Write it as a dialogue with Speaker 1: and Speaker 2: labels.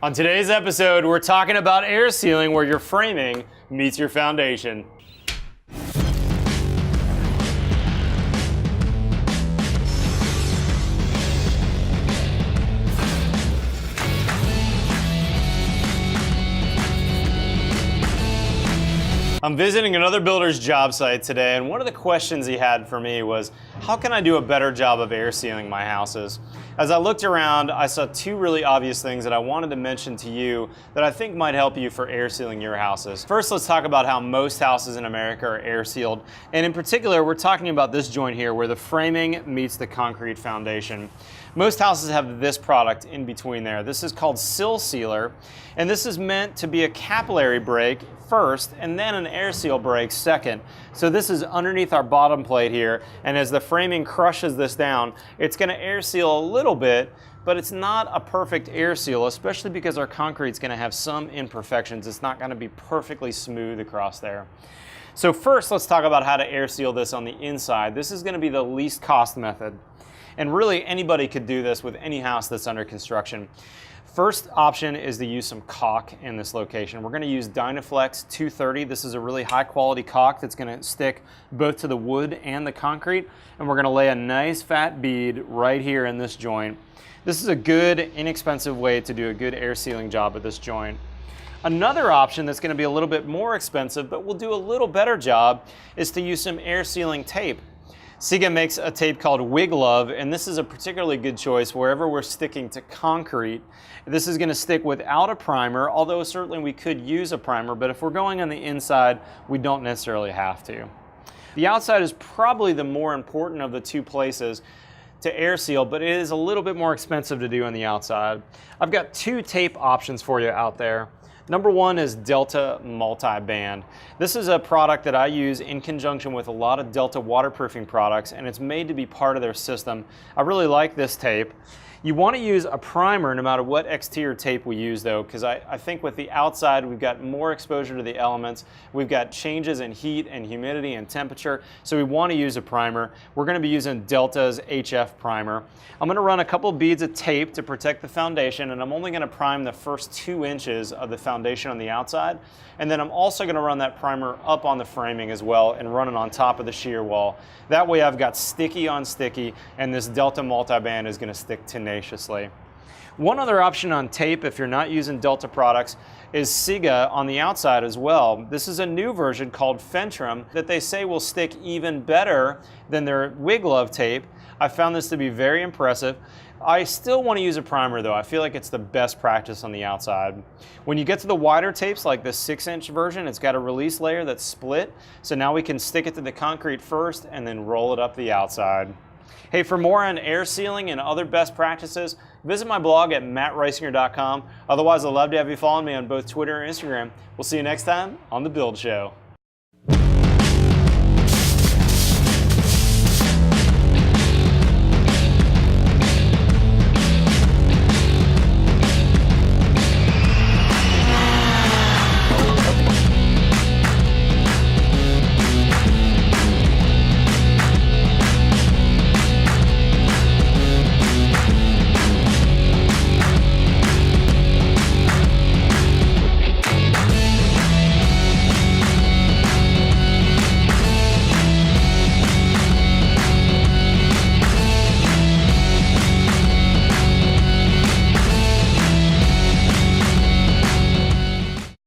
Speaker 1: On today's episode, we're talking about air sealing where your framing meets your foundation. I'm visiting another builder's job site today, and one of the questions he had for me was, how can I do a better job of air sealing my houses? As I looked around, I saw two really obvious things that I wanted to mention to you that I think might help you for air sealing your houses. First, let's talk about how most houses in America are air sealed. And in particular, we're talking about this joint here where the framing meets the concrete foundation. Most houses have this product in between there. This is called sill sealer, and this is meant to be a capillary break first and then an air seal break second. So this is underneath our bottom plate here, and as the framing crushes this down, it's going to air seal a little bit, but it's not a perfect air seal, especially because our concrete's going to have some imperfections. It's not going to be perfectly smooth across there. So first, let's talk about how to air seal this on the inside. This is going to be the least cost method. And really anybody could do this with any house that's under construction. First option is to use some caulk in this location. We're going to use Dynaflex 230. This is a really high quality caulk that's going to stick both to the wood and the concrete. And we're going to lay a nice fat bead right here in this joint. This is a good, inexpensive way to do a good air sealing job at this joint. Another option that's going to be a little bit more expensive, but will do a little better job, is to use some air sealing tape. Siga makes a tape called Wig Love, and this is a particularly good choice wherever we're sticking to concrete. This is going to stick without a primer, although certainly we could use a primer, but if we're going on the inside, we don't necessarily have to. The outside is probably the more important of the two places to air seal, but it is a little bit more expensive to do on the outside. I've got two tape options for you out there. Number one is DELTA-MULTIBAND. This is a product that I use in conjunction with a lot of Delta waterproofing products, and it's made to be part of their system. I really like this tape. You want to use a primer no matter what exterior tape we use though, because I think with the outside we've got more exposure to the elements. We've got changes in heat and humidity and temperature, so we want to use a primer. We're going to be using Delta's HF primer. I'm going to run a couple beads of tape to protect the foundation, and I'm only going to prime the first 2 inches of the foundation on the outside. And then I'm also going to run that primer up on the framing as well and run it on top of the shear wall. That way I've got sticky on sticky, and this DELTA-MULTIBAND is going to stick tenaciously. One other option on tape, if you're not using Delta products, is Siga on the outside as well. This is a new version called Fentrum that they say will stick even better than their Wig Love tape. I found this to be very impressive. I still want to use a primer though. I feel like it's the best practice on the outside. When you get to the wider tapes like the 6-inch version, it's got a release layer that's split. So now we can stick it to the concrete first and then roll it up the outside. Hey, for more on air sealing and other best practices, visit my blog at mattreisinger.com. Otherwise, I'd love to have you follow me on both Twitter and Instagram. We'll see you next time on The Build Show.